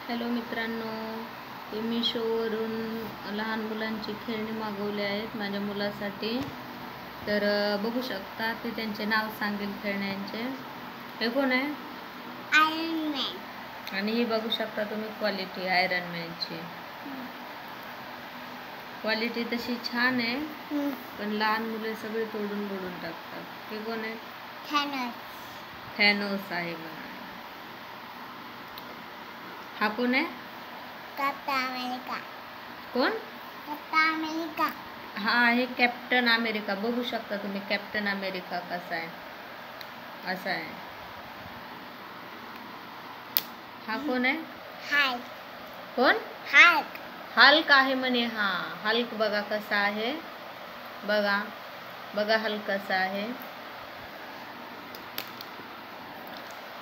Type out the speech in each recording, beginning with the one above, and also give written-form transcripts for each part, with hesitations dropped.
Hello मित्रांनो, मी मीशोवरून लहान मुलांची खेळणी मागवली आहेत माझ्या मुलासाठी. तर बघू शकता ते त्यांचे नाव सांगेल खेळण्यांचे. हे कोण आहे? Iron man. आणि ही बघू शकता तुम्ही क्वालिटी आयरन मॅनची. क्वालिटी तशी छान आहे, पण लहान मुले सगळे तोडून टाकतात. हे कोण आहे? थॅनोस आहे म्हणा. हा कोण आहे? Captain America. कोण? Captain America. हा आहे कॅप्टन अमेरिका. बघू शकता तुम्ही कॅप्टन अमेरिका कसा आहे, असा आहे. हा कोण आहे? हल्क. कोण? हल्क. हल्क आहे म्हणे. हा हल्क बघा कसा आहे, बघा बघा हल्क कसा आहे.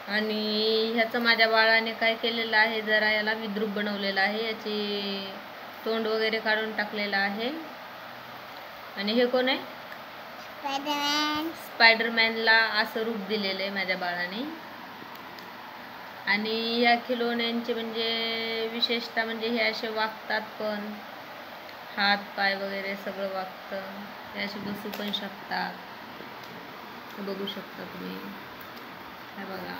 आणि ह्याचं माझ्या बाळाने काय केलेलं आहे, जरा याला विद्रूप बनवलेलं आहे, याची तोंड वगैरे काढून टाकलेलं आहे. आणि हे कोण आहे? स्पायडरमॅन. स्पायडरमॅनला असं रूप दिलेलं आहे माझ्या बाळाने. आणि या खिलोण्यांचे म्हणजे विशेषतः म्हणजे हे असे वागतात, पण हात पाय वगैरे सगळं वागतं. हे असे बसू पण शकतात. बघू शकता तुम्ही, हे बघा.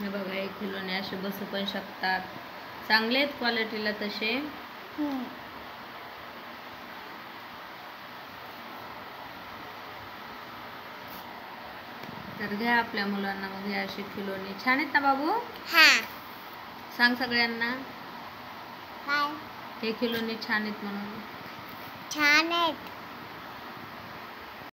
हे बघा, हे खिलोणे असे बसू पण शकतात. चांगले आहेत क्वालिटीला तसे. तर घ्या आपल्या मुलांना मग हे असे खिलोणे. छान आहेत ना बाबू? सांग सगळ्यांना काय हे खिलोणे छान आहेत म्हणून. छान आहेत.